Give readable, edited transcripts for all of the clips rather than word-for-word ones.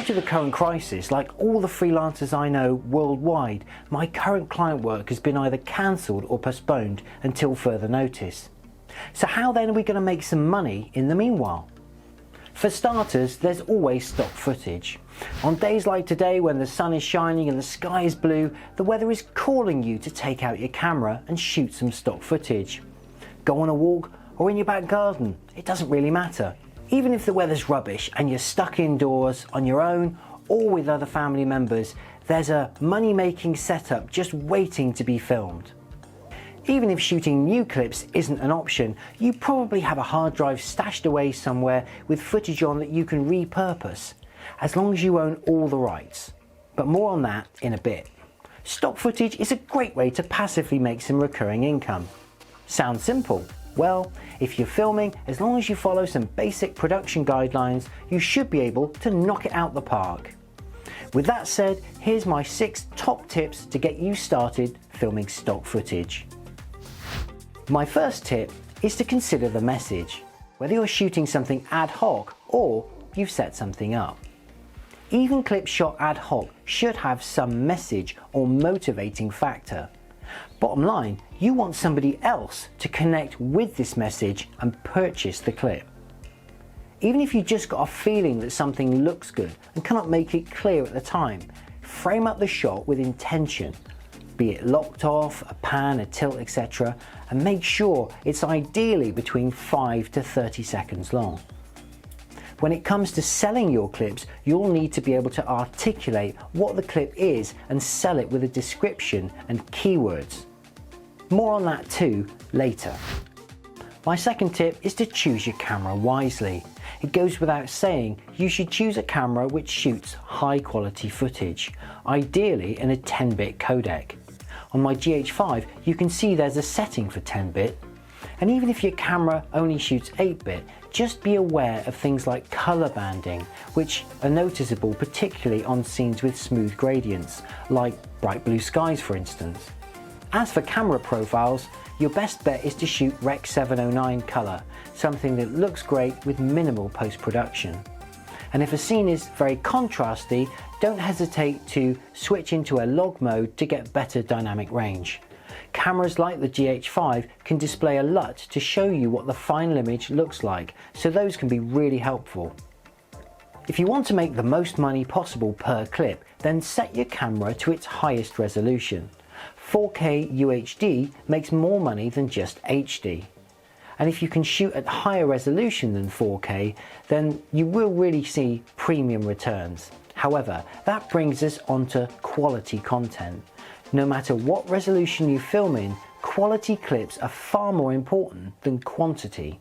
to the current crisis, like all the freelancers I know worldwide, my current client work has been either cancelled or postponed until further notice. So how then are we going to make some money in the meanwhile? For starters, there's always stock footage. On days like today, when the sun is shining and the sky is blue, the weather is calling you to take out your camera and shoot some stock footage. Go on a walk or in your back garden, it doesn't really matter. Even if the weather's rubbish and you're stuck indoors on your own or with other family members, there's a money-making setup just waiting to be filmed. Even if shooting new clips isn't an option, you probably have a hard drive stashed away somewhere with footage on that you can repurpose, as long as you own all the rights. But more on that in a bit. Stock footage is a great way to passively make some recurring income. Sounds simple? Well, if you're filming, as long as you follow some basic production guidelines, you should be able to knock it out the park. With that said, here's my 6 top tips to get you started filming stock footage. My first tip is to consider the message, whether you're shooting something ad hoc or you've set something up. Even clips shot ad hoc should have some message or motivating factor. Bottom line, you want somebody else to connect with this message and purchase the clip. Even if you just got a feeling that something looks good and cannot make it clear at the time, frame up the shot with intention. Be it locked off, a pan, a tilt, etc., and make sure it's ideally between 5 to 30 seconds long. When it comes to selling your clips, you'll need to be able to articulate what the clip is and sell it with a description and keywords. More on that too later. My second tip is to choose your camera wisely. It goes without saying, you should choose a camera which shoots high quality footage, ideally in a 10-bit codec. On my GH5, you can see there's a setting for 10-bit, and even if your camera only shoots 8-bit, just be aware of things like color banding, which are noticeable particularly on scenes with smooth gradients, like bright blue skies for instance. As for camera profiles, your best bet is to shoot Rec 709 color, something that looks great with minimal post-production. And if a scene is very contrasty, don't hesitate to switch into a log mode to get better dynamic range. Cameras like the GH5 can display a LUT to show you what the final image looks like, so those can be really helpful. If you want to make the most money possible per clip, then set your camera to its highest resolution. 4K UHD makes more money than just HD. And if you can shoot at higher resolution than 4K, then you will really see premium returns. However, that brings us onto quality content. No matter what resolution you film in, quality clips are far more important than quantity.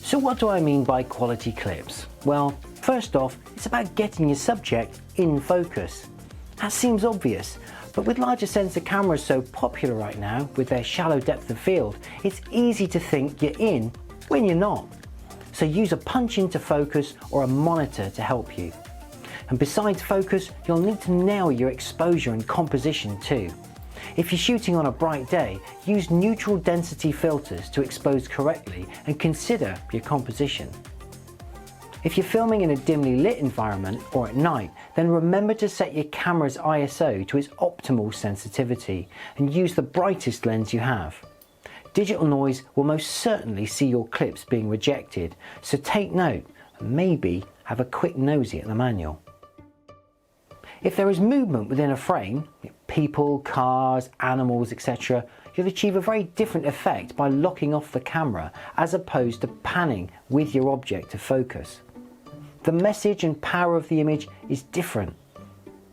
So what do I mean by quality clips? Well, first off, it's about getting your subject in focus. That seems obvious, but with larger sensor cameras so popular right now, with their shallow depth of field, it's easy to think you're in when you're not. So use a punch into focus or a monitor to help you. And besides focus, you'll need to nail your exposure and composition too. If you're shooting on a bright day, use neutral density filters to expose correctly and consider your composition. If you're filming in a dimly lit environment or at night, then remember to set your camera's ISO to its optimal sensitivity and use the brightest lens you have. Digital noise will most certainly see your clips being rejected, so take note and maybe have a quick nosy at the manual. If there is movement within a frame, people, cars, animals, etc., you'll achieve a very different effect by locking off the camera as opposed to panning with your object to focus. The message and power of the image is different.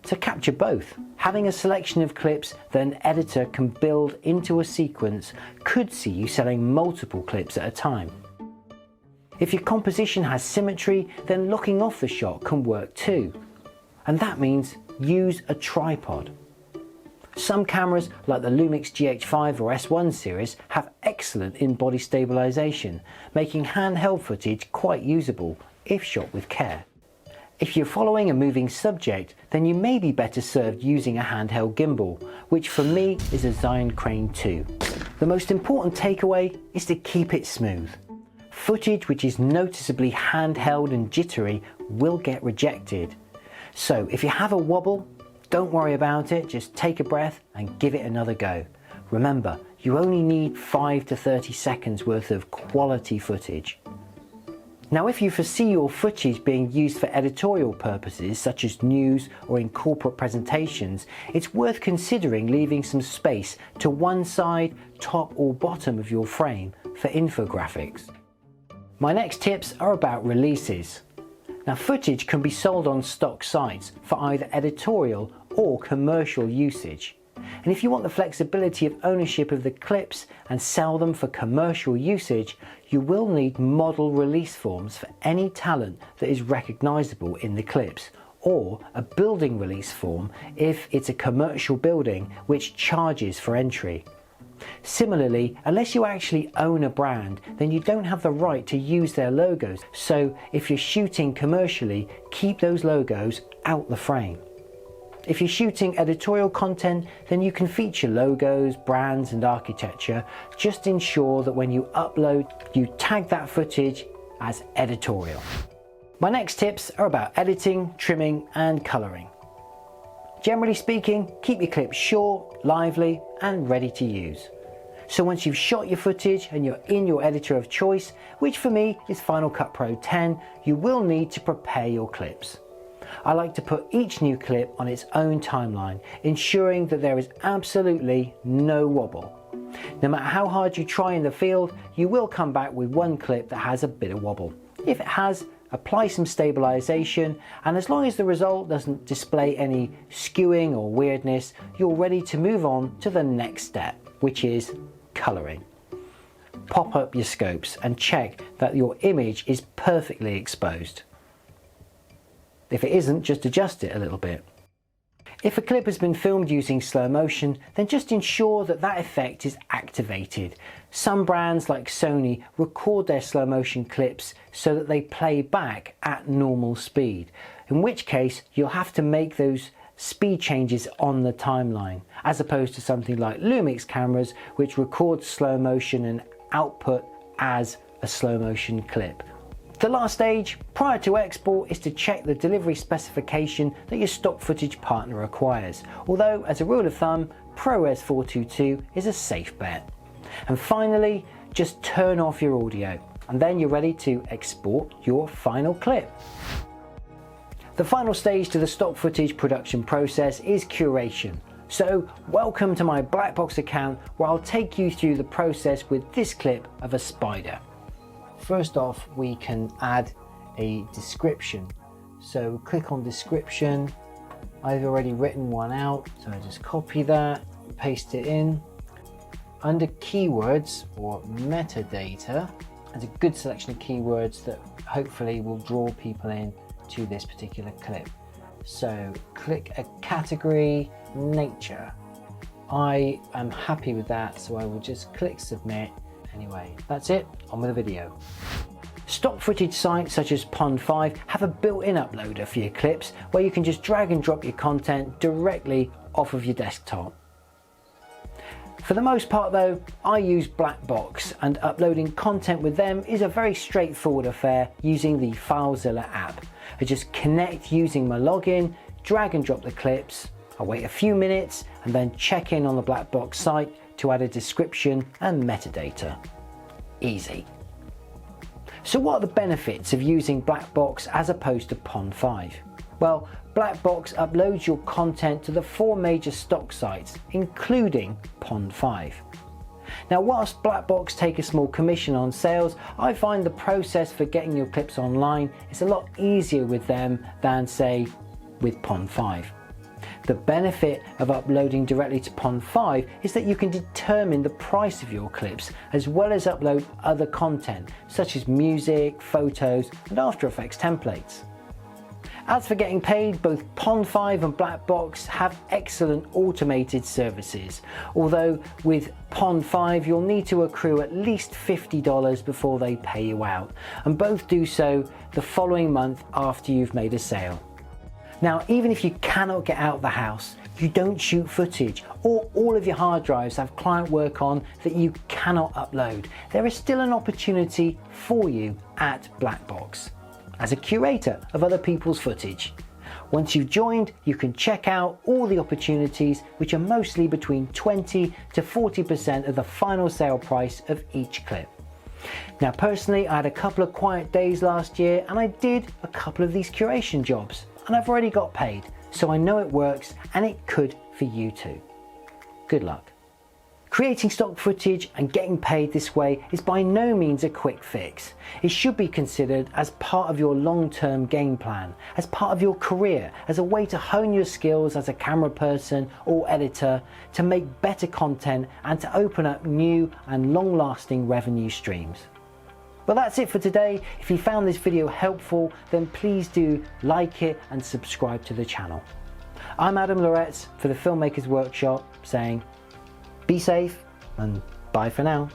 To capture both, having a selection of clips that an editor can build into a sequence could see you selling multiple clips at a time. If your composition has symmetry, then locking off the shot can work too. And that means use a tripod. Some cameras like the Lumix GH5 or S1 series have excellent in-body stabilization, making handheld footage quite usable if shot with care. If you're following a moving subject, then you may be better served using a handheld gimbal, which for me is a Zion Crane 2. The most important takeaway is to keep it smooth. Footage which is noticeably handheld and jittery will get rejected. So if you have a wobble, don't worry about it, just take a breath and give it another go. Remember, you only need 5 to 30 seconds worth of quality footage. Now if you foresee your footage being used for editorial purposes such as news or in corporate presentations, it's worth considering leaving some space to one side, top or bottom of your frame for infographics. My next tips are about releases. Now footage can be sold on stock sites for either editorial or commercial usage. And if you want the flexibility of ownership of the clips and sell them for commercial usage, you will need model release forms for any talent that is recognisable in the clips, or a building release form if it's a commercial building which charges for entry. Similarly, unless you actually own a brand, then you don't have the right to use their logos, so if you're shooting commercially, keep those logos out the frame. If you're shooting editorial content, then you can feature logos, brands and architecture. Just ensure that when you upload, you tag that footage as editorial. My next tips are about editing, trimming and colouring. Generally speaking, keep your clips short, lively and ready to use. So once you've shot your footage and you're in your editor of choice, which for me is Final Cut Pro 10, you will need to prepare your clips. I like to put each new clip on its own timeline, ensuring that there is absolutely no wobble. No matter how hard you try in the field, you will come back with one clip that has a bit of wobble. If it has, apply some stabilization, and as long as the result doesn't display any skewing or weirdness, you're ready to move on to the next step, which is coloring. Pop up your scopes and check that your image is perfectly exposed. If it isn't, just adjust it a little bit. If a clip has been filmed using slow motion, then just ensure that that effect is activated. Some brands like Sony record their slow motion clips so that they play back at normal speed, in which case you'll have to make those speed changes on the timeline, as opposed to something like Lumix cameras which record slow motion and output as a slow motion clip. The last stage prior to export is to check the delivery specification that your stock footage partner requires, although as a rule of thumb, ProRes 422 is a safe bet. And finally, just turn off your audio and then you're ready to export your final clip. The final stage to the stock footage production process is curation. So welcome to my Blackbox account where I'll take you through the process with this clip of a spider. First off, we can add a description. So click on description. I've already written one out, so I just copy that, paste it in. Under keywords or metadata, there's a good selection of keywords that hopefully will draw people in to this particular clip. So click a category, nature. I am happy with that, so I will just click submit. Anyway, that's it, on with the video. Stock footage sites such as Pond5 have a built-in uploader for your clips where you can just drag and drop your content directly off of your desktop. For the most part though, I use Blackbox, and uploading content with them is a very straightforward affair using the FileZilla app. I just connect using my login, drag and drop the clips, I wait a few minutes and then check in on the Blackbox site to add a description and metadata. Easy. So what are the benefits of using Blackbox as opposed to Pond5? Well, Blackbox uploads your content to the 4 major stock sites, including Pond5. Now, whilst Blackbox take a small commission on sales, I find the process for getting your clips online is a lot easier with them than, say, with Pond5. The benefit of uploading directly to Pond5 is that you can determine the price of your clips as well as upload other content such as music, photos and After Effects templates. As for getting paid, both Pond5 and Blackbox have excellent automated services, although with Pond5 you'll need to accrue at least $50 before they pay you out, and both do so the following month after you've made a sale. Now, even if you cannot get out of the house, you don't shoot footage, or all of your hard drives have client work on that you cannot upload, there is still an opportunity for you at Blackbox as a curator of other people's footage. Once you've joined, you can check out all the opportunities, which are mostly between 20 to 40% of the final sale price of each clip. Now personally, I had a couple of quiet days last year and I did a couple of these curation jobs and I've already got paid, so I know it works and it could for you too. Good luck. Creating stock footage and getting paid this way is by no means a quick fix. It should be considered as part of your long-term game plan, as part of your career, as a way to hone your skills as a camera person or editor, to make better content and to open up new and long-lasting revenue streams. Well, that's it for today. If you found this video helpful, then please do like it and subscribe to the channel. I'm Adam Loretz for the Filmmakers Workshop saying, be safe and bye for now.